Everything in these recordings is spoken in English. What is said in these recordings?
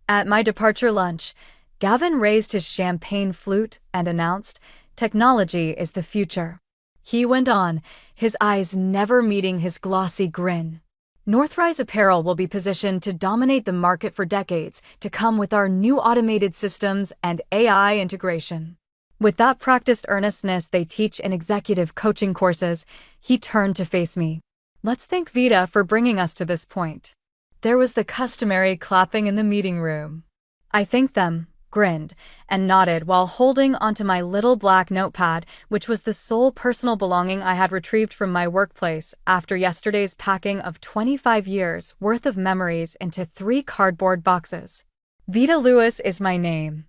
At my departure lunch, Gavin raised his champagne flute and announced, "Technology is the future." He went on, his eyes never meeting his glossy grin. "Northrise Apparel will be positioned to dominate the market for decades to come with our new automated systems and AI integration." With that practiced earnestness they teach in executive coaching courses, he turned to face me. "Let's thank Vita for bringing us to this point." There was the customary clapping in the meeting room. I thanked them, grinned, and nodded while holding onto my little black notepad, which was the sole personal belonging I had retrieved from my workplace after yesterday's packing of 25 years worth of memories into 3 cardboard boxes. Vita Lewis is my name.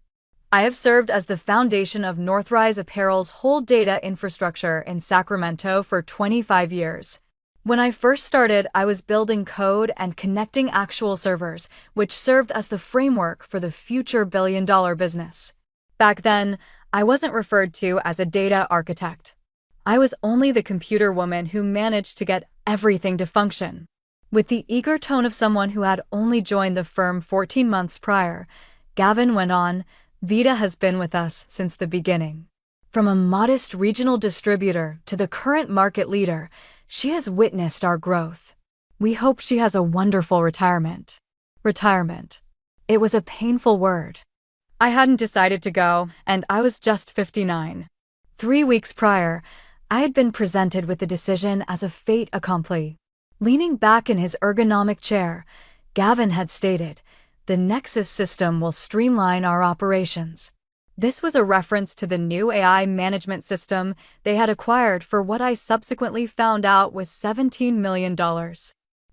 I have served as the foundation of Northrise Apparel's whole data infrastructure in Sacramento for 25 years. When I first started, I was building code and connecting actual servers, which served as the framework for the future billion-dollar business. Back then, I wasn't referred to as a data architect. I was only the computer woman who managed to get everything to function. With the eager tone of someone who had only joined the firm 14 months prior, Gavin went on, "Vita has been with us since the beginning. From a modest regional distributor to the current market leader, she has witnessed our growth. We hope she has a wonderful retirement." Retirement. It was a painful word. I hadn't decided to go, and I was just 59. 3 weeks prior, I had been presented with the decision as a fait accompli. Leaning back in his ergonomic chair, Gavin had stated, "The Nexus system will streamline our operations." This was a reference to the new AI management system they had acquired for what I subsequently found out was $17 million.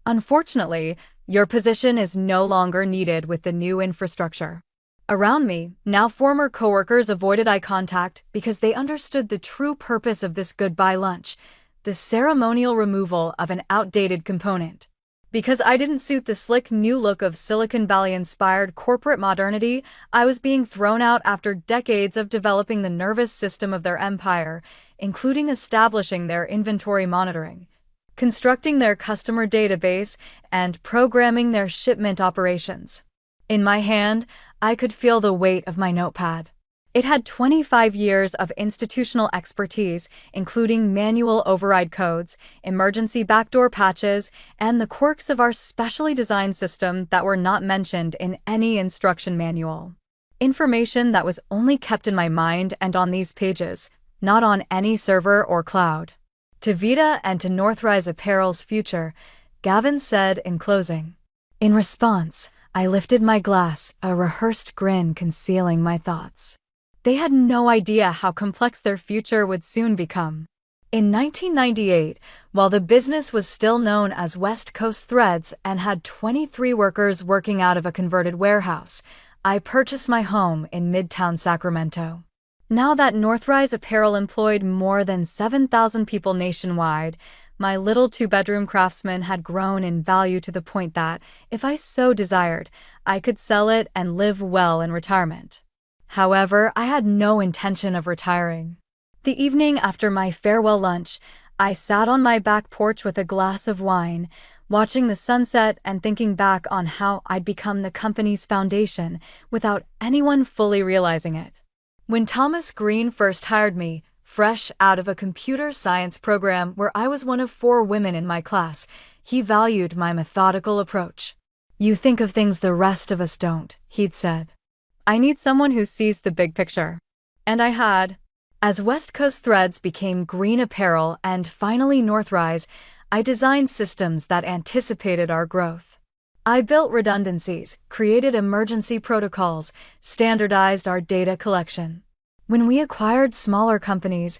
"Unfortunately, your position is no longer needed with the new infrastructure." Around me, now former coworkers avoided eye contact because they understood the true purpose of this goodbye lunch, the ceremonial removal of an outdated component. Because I didn't suit the slick new look of Silicon Valley-inspired corporate modernity, I was being thrown out after decades of developing the nervous system of their empire, including establishing their inventory monitoring, constructing their customer database, and programming their shipment operations. In my hand, I could feel the weight of my notepad. It had 25 years of institutional expertise, including manual override codes, emergency backdoor patches, and the quirks of our specially designed system that were not mentioned in any instruction manual. Information that was only kept in my mind and on these pages, not on any server or cloud. To Vita and to Northrise Apparel's future, Gavin said in closing. In response, I lifted my glass, a rehearsed grin concealing my thoughts. They had no idea how complex their future would soon become. In 1998, while the business was still known as West Coast Threads and had 23 workers working out of a converted warehouse, I purchased my home in Midtown Sacramento. Now that Northrise Apparel employed more than 7,000 people nationwide, my little 2-bedroom craftsman had grown in value to the point that, if I so desired, I could sell it and live well in retirement. However, I had no intention of retiring. The evening after my farewell lunch, I sat on my back porch with a glass of wine, watching the sunset and thinking back on how I'd become the company's foundation without anyone fully realizing it. When Thomas Green first hired me, fresh out of a computer science program where I was one of 4 women in my class, he valued my methodical approach. "You think of things the rest of us don't," he'd said. "I need someone who sees the big picture." And I had. As West Coast Threads became Green Apparel and finally Northrise, I designed systems that anticipated our growth. I built redundancies, created emergency protocols, standardized our data collection. When we acquired smaller companies,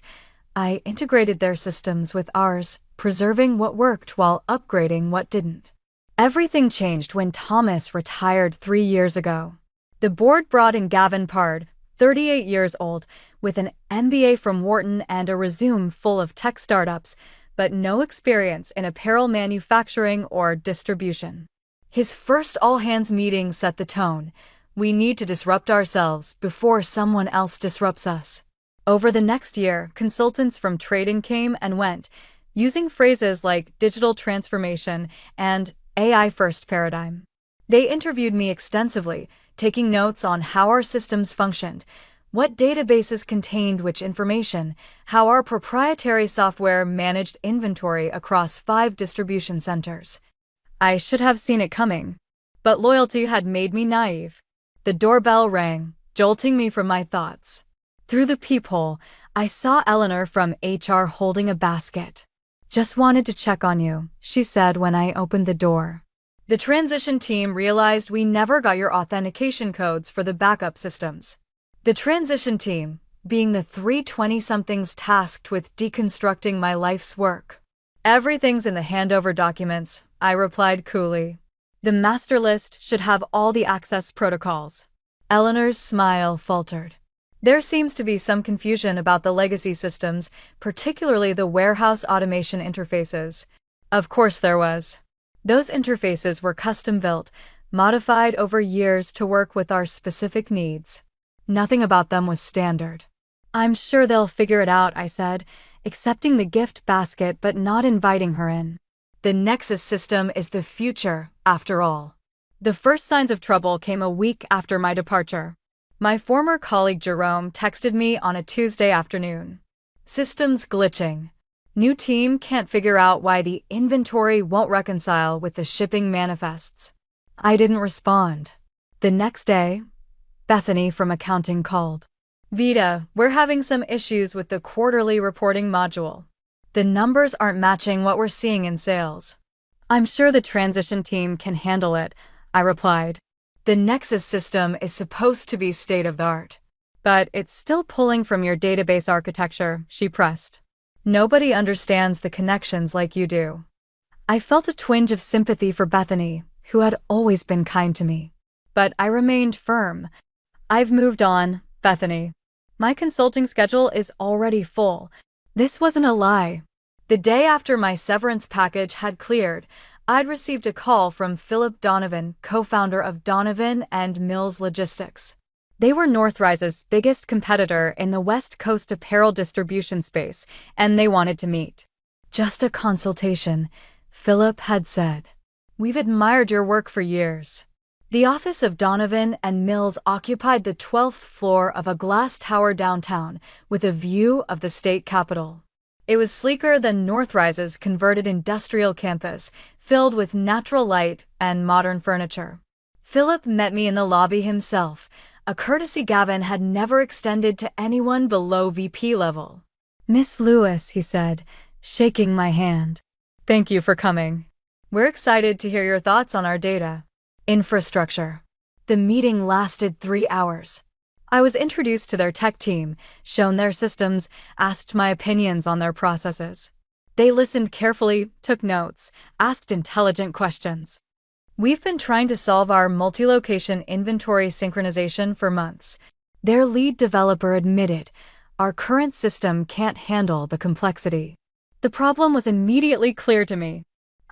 I integrated their systems with ours, preserving what worked while upgrading what didn't. Everything changed when Thomas retired 3 years ago. The board brought in Gavin Pard, 38 years old, with an MBA from Wharton and a resume full of tech startups, but no experience in apparel manufacturing or distribution. His first all-hands meeting set the tone. We need to disrupt ourselves before someone else disrupts us. Over the next year, consultants from trading came and went, using phrases like digital transformation and AI-first paradigm. They interviewed me extensively, taking notes on how our systems functioned, what databases contained which information, how our proprietary software managed inventory across 5 distribution centers. I should have seen it coming, but loyalty had made me naive. The doorbell rang, jolting me from my thoughts. Through the peephole, I saw Eleanor from HR holding a basket. "Just wanted to check on you," she said when I opened the door. "The transition team realized we never got your authentication codes for the backup systems." The transition team, being the 320-somethings tasked with deconstructing my life's work. "Everything's in the handover documents," I replied coolly. "The master list should have all the access protocols." Eleanor's smile faltered. "There seems to be some confusion about the legacy systems, particularly the warehouse automation interfaces." Of course there was. Those interfaces were custom-built, modified over years to work with our specific needs. Nothing about them was standard. "I'm sure they'll figure it out," I said, accepting the gift basket but not inviting her in. The Nexus system is the future, after all. The first signs of trouble came a week after my departure. My former colleague Jerome texted me on a Tuesday afternoon. "Systems glitching. New team can't figure out why the inventory won't reconcile with the shipping manifests." I didn't respond. The next day, Bethany from accounting called. "Vita, we're having some issues with the quarterly reporting module. The numbers aren't matching what we're seeing in sales." "I'm sure the transition team can handle it," I replied. "The Nexus system is supposed to be state-of-the-art. But it's still pulling from your database architecture," she pressed. "Nobody understands the connections like you do." I felt a twinge of sympathy for Bethany, who had always been kind to me. But I remained firm. "I've moved on, Bethany. My consulting schedule is already full." This wasn't a lie. The day after my severance package had cleared, I'd received a call from Philip Donovan, co-founder of Donovan and Mills Logistics. They were Northrise's biggest competitor in the West Coast apparel distribution space, and they wanted to meet. "Just a consultation," Philip had said. "We've admired your work for years." The office of Donovan and Mills occupied the 12th floor of a glass tower downtown, with a view of the state capitol. It was sleeker than Northrise's converted industrial campus, filled with natural light and modern furniture. Philip met me in the lobby himself, a courtesy Gavin had never extended to anyone below VP level. "Miss Lewis," he said, shaking my hand. "Thank you for coming. We're excited to hear your thoughts on our data. Infrastructure." The meeting lasted 3 hours. I was introduced to their tech team, shown their systems, asked my opinions on their processes. They listened carefully, took notes, asked intelligent questions. "We've been trying to solve our multi-location inventory synchronization for months," their lead developer admitted. "Our current system can't handle the complexity." The problem was immediately clear to me.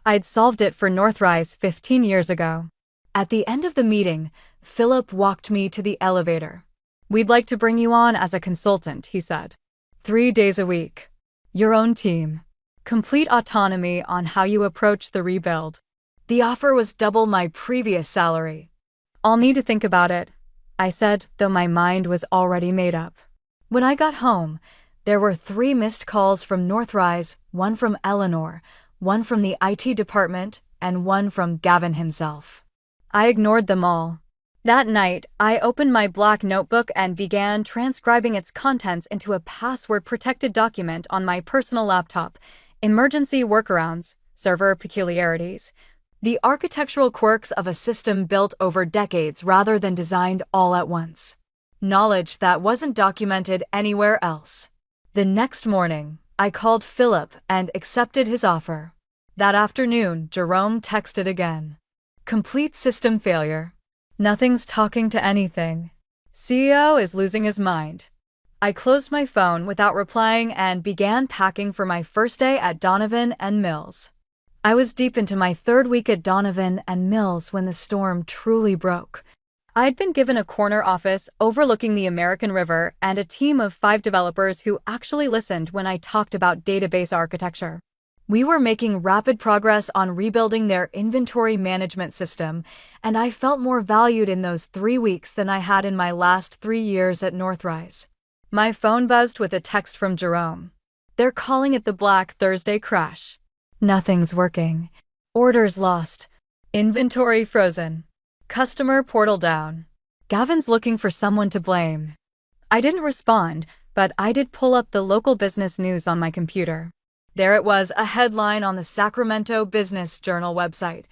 I'd solved it for Northrise 15 years ago. At the end of the meeting, Philip walked me to the elevator. "We'd like to bring you on as a consultant," he said. 3 days a week. Your own team. Complete autonomy on how you approach the rebuild. The offer was double my previous salary. "I'll need to think about it," I said, though my mind was already made up. When I got home, there were 3 missed calls from Northrise, 1 from Eleanor, 1 from the IT department, and 1 from Gavin himself. I ignored them all. That night, I opened my black notebook and began transcribing its contents into a password-protected document on my personal laptop. Emergency workarounds, server peculiarities, the architectural quirks of a system built over decades rather than designed all at once. Knowledge that wasn't documented anywhere else. The next morning, I called Philip and accepted his offer. That afternoon, Jerome texted again. "Complete system failure. Nothing's talking to anything. CEO is losing his mind." I closed my phone without replying and began packing for my first day at Donovan and Mills. I was deep into my 3rd week at Donovan and Mills when the storm truly broke. I'd been given a corner office overlooking the American River and a team of 5 developers who actually listened when I talked about database architecture. We were making rapid progress on rebuilding their inventory management system, and I felt more valued in those 3 weeks than I had in my last 3 years at Northrise. My phone buzzed with a text from Jerome. They're calling it the Black Thursday crash. Nothing's working. Orders lost. Inventory frozen. Customer portal down. Gavin's looking for someone to blame. I didn't respond, but I did pull up the local business news on my computer. There it was, a headline on the Sacramento Business Journal website.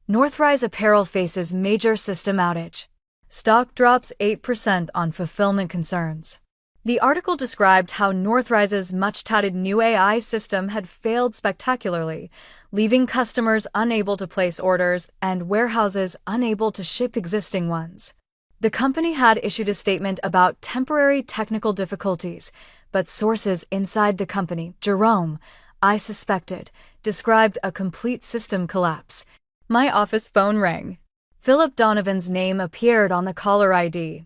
Northrise Apparel faces major system outage. Stock drops 8% on fulfillment concerns. The article described how Northrise's much-touted new AI system had failed spectacularly, leaving customers unable to place orders and warehouses unable to ship existing ones. The company had issued a statement about temporary technical difficulties, but sources inside the company, Jerome, I suspected, described a complete system collapse. My office phone rang. Philip Donovan's name appeared on the caller ID.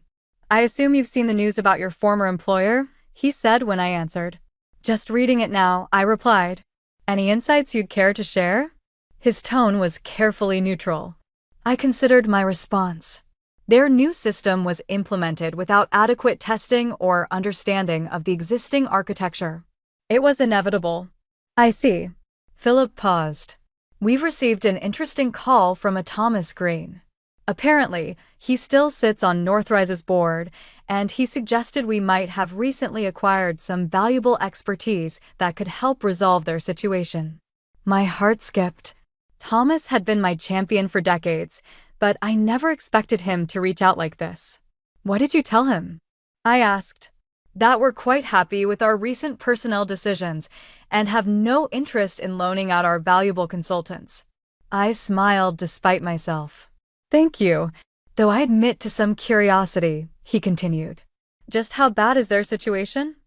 I assume you've seen the news about your former employer, he said when I answered. Just reading it now, I replied. Any insights you'd care to share? His tone was carefully neutral. I considered my response. Their new system was implemented without adequate testing or understanding of the existing architecture. It was inevitable. I see. Philip paused. We've received an interesting call from a Thomas Green. Apparently, he still sits on Northrise's board, and he suggested we might have recently acquired some valuable expertise that could help resolve their situation. My heart skipped. Thomas had been my champion for decades, but I never expected him to reach out like this. What did you tell him? I asked. That we're quite happy with our recent personnel decisions and have no interest in loaning out our valuable consultants. I smiled despite myself. Thank you, though I admit to some curiosity, he continued. Just how bad is their situation?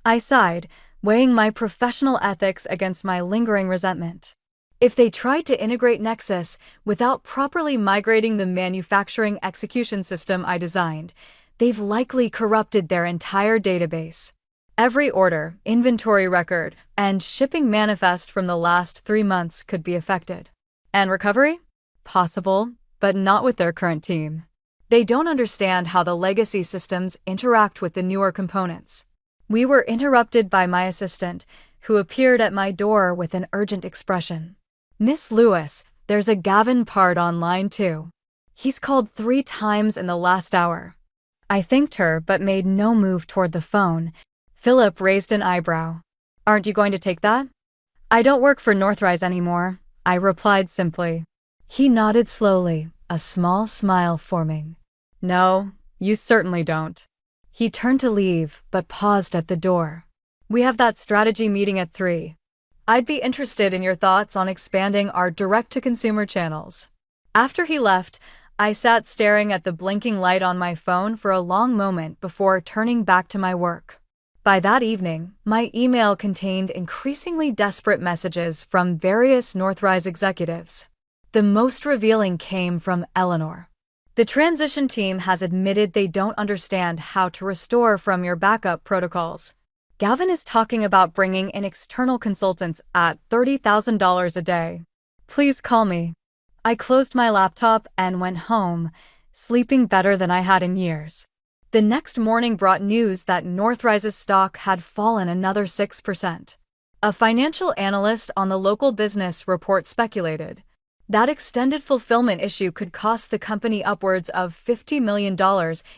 I sighed, weighing my professional ethics against my lingering resentment. If they tried to integrate Nexus without properly migrating the manufacturing execution system I designed, they've likely corrupted their entire database. Every order, inventory record, and shipping manifest from the last 3 months could be affected. And recovery? Possible, but not with their current team. They don't understand how the legacy systems interact with the newer components. We were interrupted by my assistant, who appeared at my door with an urgent expression. Miss Lewis, there's a Gavin Pard online too. He's called 3 times in the last hour. I thanked her but made no move toward the phone. Philip raised an eyebrow. Aren't you going to take that? I don't work for Northrise anymore, I replied simply. He nodded slowly, a small smile forming. No, you certainly don't. He turned to leave, but paused at the door. We have that strategy meeting at 3. I'd be interested in your thoughts on expanding our direct-to-consumer channels. After he left, I sat staring at the blinking light on my phone for a long moment before turning back to my work. By that evening, my email contained increasingly desperate messages from various Northrise executives. The most revealing came from Eleanor. The transition team has admitted they don't understand how to restore from your backup protocols. Gavin is talking about bringing in external consultants at $30,000 a day. Please call me. I closed my laptop and went home, sleeping better than I had in years. The next morning brought news that Northrise's stock had fallen another 6%. A financial analyst on the local business report speculated that extended fulfillment issue could cost the company upwards of $50 million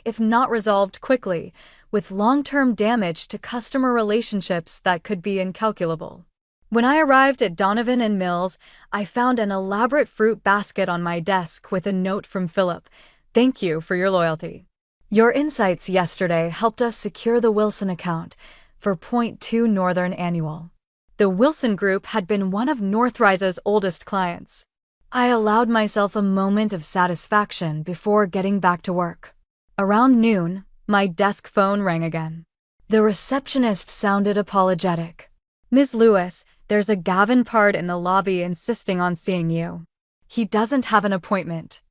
if not resolved quickly, with long-term damage to customer relationships that could be incalculable. When I arrived at Donovan and Mills, I found an elaborate fruit basket on my desk with a note from Philip. Thank you for your loyalty. Your insights yesterday helped us secure the Wilson account for .2 Northern Annual. The Wilson Group had been one of Northrise's oldest clients. I allowed myself a moment of satisfaction before getting back to work. Around noon, my desk phone rang again. The receptionist sounded apologetic. Ms. Lewis, there's a Gavin Pard in the lobby insisting on seeing you. He doesn't have an appointment.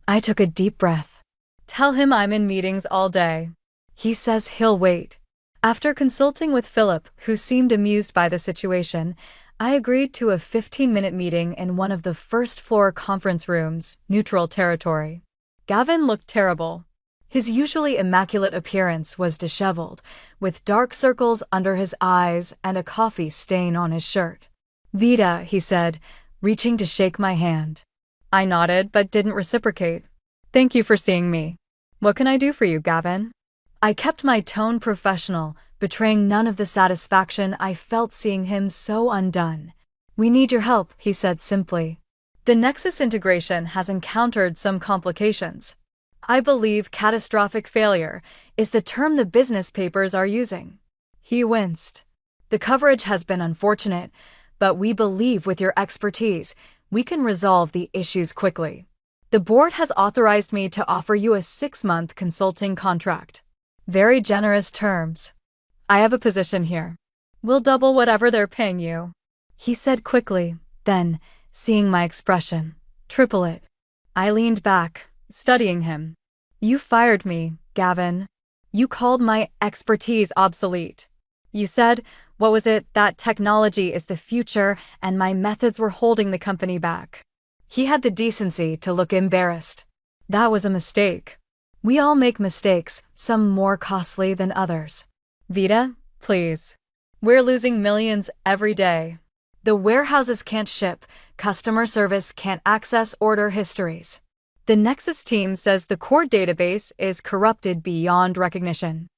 I took a deep breath. Tell him I'm in meetings all day. He says he'll wait. After consulting with Philip, who seemed amused by the situation, I agreed to a 15-minute meeting in one of the first-floor conference rooms, neutral territory. Gavin looked terrible. His usually immaculate appearance was disheveled, with dark circles under his eyes and a coffee stain on his shirt. "Vida," he said, reaching to shake my hand. I nodded but didn't reciprocate. "Thank you for seeing me. What can I do for you, Gavin?" I kept my tone professional, betraying none of the satisfaction I felt seeing him so undone. "We need your help," he said simply. "The Nexus integration has encountered some complications. I believe catastrophic failure is the term the business papers are using." He winced. "The coverage has been unfortunate, but we believe with your expertise, we can resolve the issues quickly. The board has authorized me to offer you a 6-month consulting contract. Very generous terms. I have a position here. We'll double whatever they're paying you," he said quickly, then, seeing my expression, "Triple it." I leaned back, studying him. "You fired me, Gavin. You called my expertise obsolete. You said, what was it, that technology is the future and my methods were holding the company back." He had the decency to look embarrassed. "That was a mistake. We all make mistakes, some more costly than others. Vida, please. We're losing millions every day. The warehouses can't ship, customer service can't access order histories. The Nexus team says the core database is corrupted beyond recognition."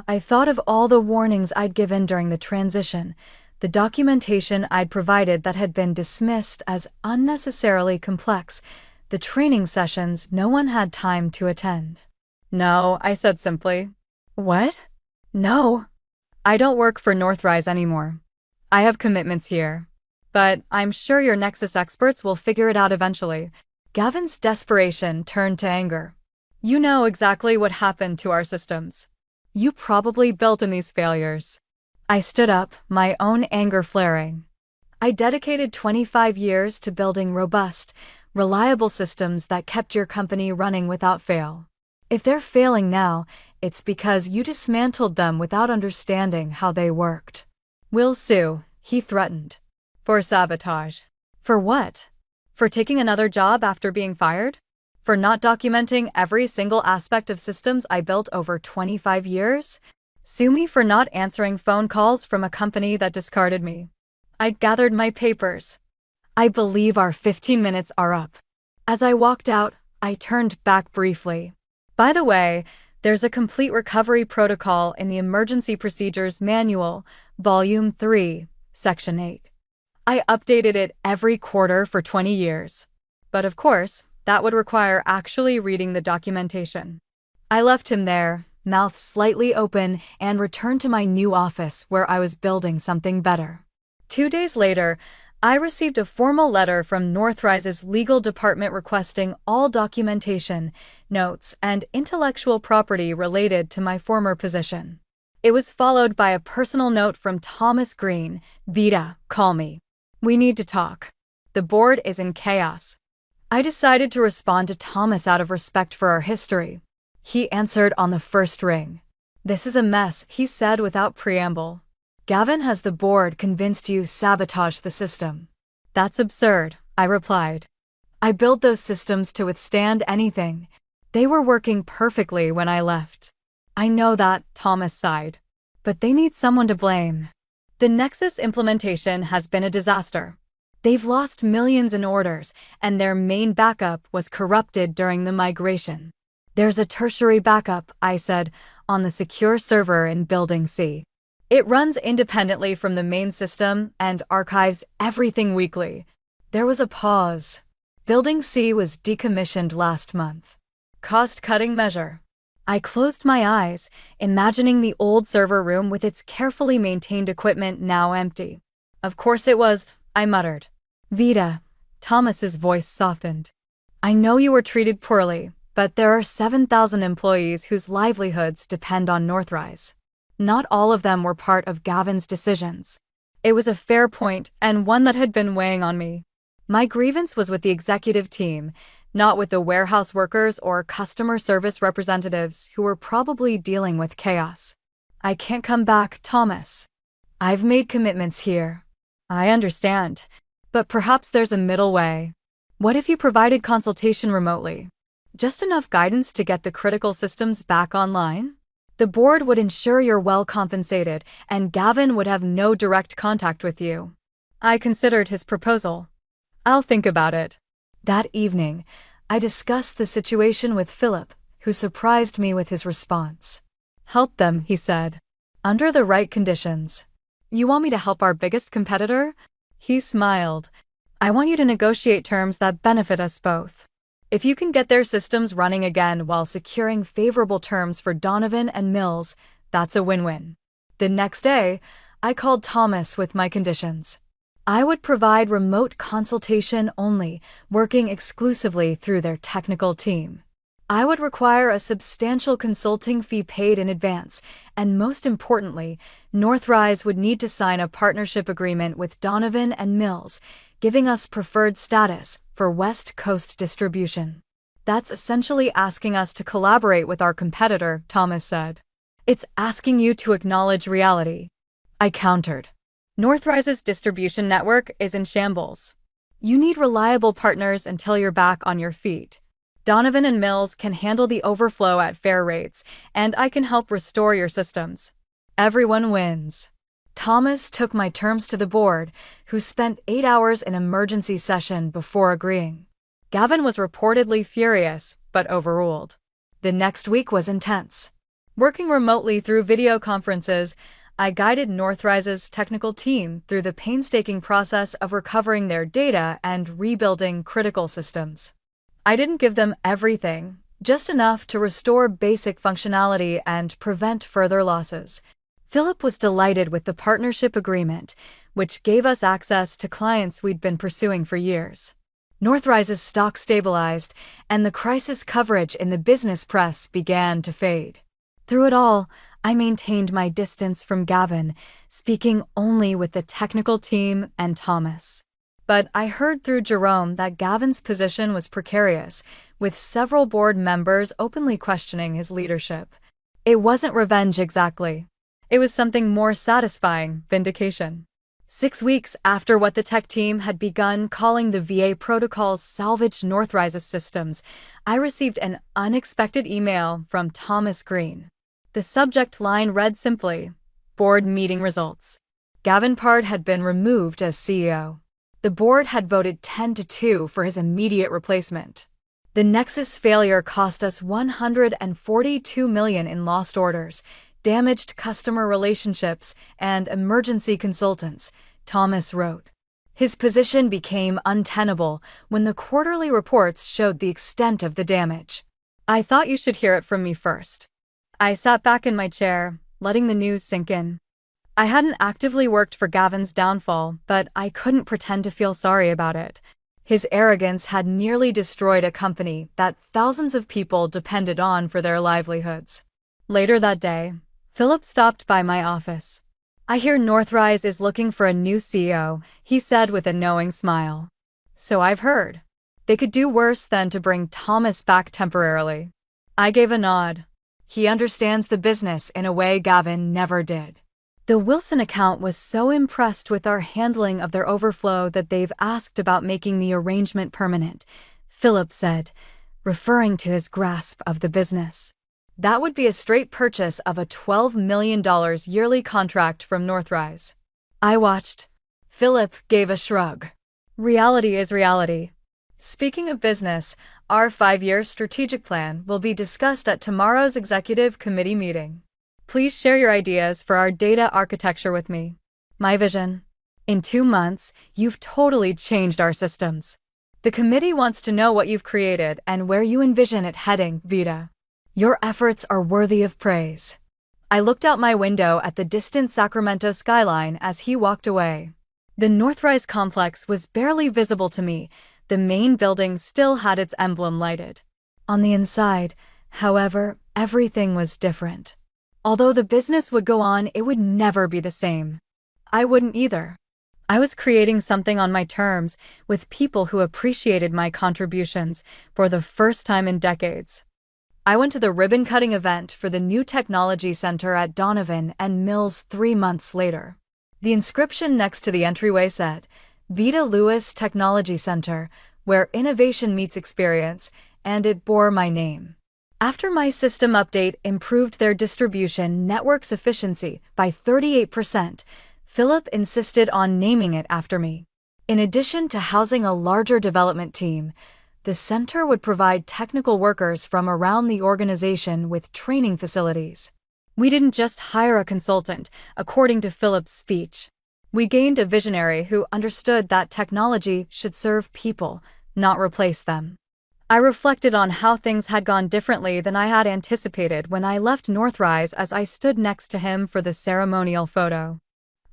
I thought of all the warnings I'd given during the transition, the documentation I'd provided that had been dismissed as unnecessarily complex, the training sessions no one had time to attend. "No," I said simply. "What?" "No. I don't work for Northrise anymore. I have commitments here. But I'm sure your Nexus experts will figure it out eventually." Gavin's desperation turned to anger. "You know exactly what happened to our systems. You probably built in these failures." I stood up, my own anger flaring. "I dedicated 25 years to building robust, reliable systems that kept your company running without fail. If they're failing now, it's because you dismantled them without understanding how they worked. We'll sue," he threatened. "For sabotage." "For what? For taking another job after being fired? For not documenting every single aspect of systems I built over 25 years? Sue me for not answering phone calls from a company that discarded me." I gathered my papers. "I believe our 15 minutes are up." As I walked out, I turned back briefly. "By the way, there's a complete recovery protocol in the Emergency Procedures Manual, Volume 3, Section 8. I updated it every quarter for 20 years. But of course, that would require actually reading the documentation." I left him there, mouth slightly open, and returned to my new office where I was building something better. 2 days later, I received a formal letter from Northrise's legal department requesting all documentation, notes, and intellectual property related to my former position. It was followed by a personal note from Thomas Green. "Vida, call me. We need to talk. The board is in chaos." I decided to respond to Thomas out of respect for our history. He answered on the first ring. "This is a mess," he said without preamble. "Gavin has the board convinced you sabotaged the system." "That's absurd," I replied. "I built those systems to withstand anything. They were working perfectly when I left." "I know that," Thomas sighed. "But they need someone to blame. The Nexus implementation has been a disaster. They've lost millions in orders, and their main backup was corrupted during the migration." "There's a tertiary backup," I said, "on the secure server in Building C. It runs independently from the main system and archives everything weekly." There was a pause. "Building C was decommissioned last month. Cost-cutting measure." I closed my eyes, imagining the old server room with its carefully maintained equipment now empty. "Of course it was," I muttered. "Vida," Thomas's voice softened. "I know you were treated poorly, but there are 7,000 employees whose livelihoods depend on Northrise. Not all of them were part of Gavin's decisions." It was a fair point, and one that had been weighing on me. My grievance was with the executive team, not with the warehouse workers or customer service representatives who were probably dealing with chaos. "I can't come back, Thomas. I've made commitments here. I understand. But perhaps there's a middle way. What if you provided consultation remotely? Just enough guidance to get the critical systems back online? The board would ensure you're well compensated, and Gavin would have no direct contact with you. I considered his proposal. I'll think about it. That evening, I discussed the situation with Philip, who surprised me with his response. Help them, he said. Under the right conditions. You want me to help our biggest competitor? He smiled. I want you to negotiate terms that benefit us both. If you can get their systems running again while securing favorable terms for Donovan and Mills, that's a win-win. The next day, I called Thomas with my conditions. I would provide remote consultation only, working exclusively through their technical team. I would require a substantial consulting fee paid in advance, and most importantly, Northrise would need to sign a partnership agreement with Donovan and Mills, giving us preferred status for West Coast distribution. That's essentially asking us to collaborate with our competitor, Thomas said. It's asking you to acknowledge reality. I countered. Northrise's distribution network is in shambles. You need reliable partners until you're back on your feet. Donovan and Mills can handle the overflow at fair rates, and I can help restore your systems. Everyone wins. Thomas took my terms to the board, who spent 8 hours in emergency session before agreeing. Gavin was reportedly furious, but overruled. The next week was intense. Working remotely through video conferences, I guided Northrise's technical team through the painstaking process of recovering their data and rebuilding critical systems. I didn't give them everything, just enough to restore basic functionality and prevent further losses. Philip was delighted with the partnership agreement, which gave us access to clients we'd been pursuing for years. Northrise's stock stabilized, and the crisis coverage in the business press began to fade. Through it all, I maintained my distance from Gavin, speaking only with the technical team and Thomas. But I heard through Jerome that Gavin's position was precarious, with several board members openly questioning his leadership. It wasn't revenge exactly. It was something more satisfying, vindication. 6 weeks after what the tech team had begun calling the VA protocols salvaged Northrise's systems, I received an unexpected email from Thomas Green. The subject line read simply, Board Meeting Results. Gavin Pard had been removed as CEO. The board had voted 10-2 for his immediate replacement. The Nexus failure cost us $142 million in lost orders, damaged customer relationships, and emergency consultants, Thomas wrote. His position became untenable when the quarterly reports showed the extent of the damage. I thought you should hear it from me first. I sat back in my chair, letting the news sink in. I hadn't actively worked for Gavin's downfall, but I couldn't pretend to feel sorry about it. His arrogance had nearly destroyed a company that thousands of people depended on for their livelihoods. Later that day, Philip stopped by my office. I hear Northrise is looking for a new CEO, he said with a knowing smile. So I've heard. They could do worse than to bring Thomas back temporarily. I gave a nod. He understands the business in a way Gavin never did. The Wilson account was so impressed with our handling of their overflow that they've asked about making the arrangement permanent, Philip said, referring to his grasp of the business. That would be a straight purchase of a $12 million yearly contract from Northrise. I watched. Philip gave a shrug. Reality is reality. Speaking of business, our 5-year strategic plan will be discussed at tomorrow's executive committee meeting. Please share your ideas for our data architecture with me. My vision. In 2 months, you've totally changed our systems. The committee wants to know what you've created and where you envision it heading, Vita. Your efforts are worthy of praise. I looked out my window at the distant Sacramento skyline as he walked away. The Northrise complex was barely visible to me. The main building still had its emblem lighted. On the inside, however, everything was different. Although the business would go on, it would never be the same. I wouldn't either. I was creating something on my terms, with people who appreciated my contributions for the first time in decades. I went to the ribbon-cutting event for the new technology center at Donovan and Mills 3 months later. The inscription next to the entryway said, Vita Lewis Technology Center, where innovation meets experience, and it bore my name. After my system update improved their distribution network's efficiency by 38%, Philip insisted on naming it after me. In addition to housing a larger development team, the center would provide technical workers from around the organization with training facilities. We didn't just hire a consultant, according to Philip's speech. We gained a visionary who understood that technology should serve people, not replace them. I reflected on how things had gone differently than I had anticipated when I left Northrise as I stood next to him for the ceremonial photo.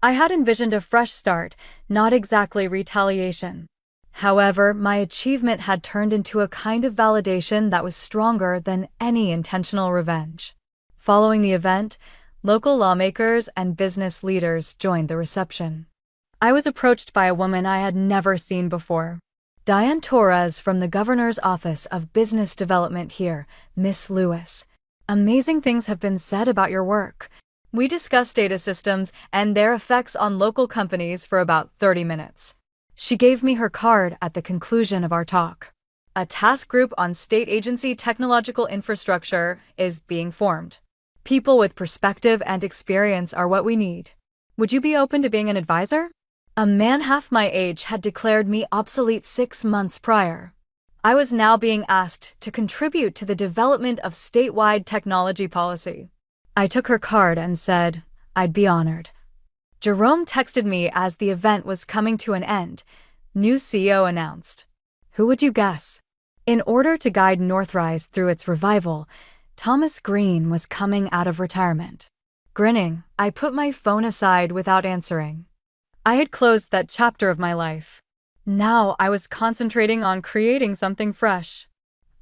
I had envisioned a fresh start, not exactly retaliation. However, my achievement had turned into a kind of validation that was stronger than any intentional revenge. Following the event, local lawmakers and business leaders joined the reception. I was approached by a woman I had never seen before. Diane Torres from the Governor's Office of Business Development here, Miss Lewis. Amazing things have been said about your work. We discussed data systems and their effects on local companies for about 30 minutes. She gave me her card at the conclusion of our talk. A task group on state agency technological infrastructure is being formed. People with perspective and experience are what we need. Would you be open to being an advisor? A man half my age had declared me obsolete 6 months prior. I was now being asked to contribute to the development of statewide technology policy. I took her card and said I'd be honored. Jerome texted me as the event was coming to an end. New CEO announced. Who would you guess? In order to guide Northrise through its revival, Thomas Green was coming out of retirement. Grinning, I put my phone aside without answering. I had closed that chapter of my life. Now I was concentrating on creating something fresh.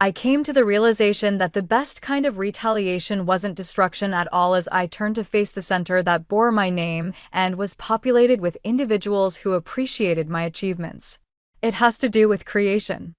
I came to the realization that the best kind of retaliation wasn't destruction at all as I turned to face the center that bore my name and was populated with individuals who appreciated my achievements. It has to do with creation.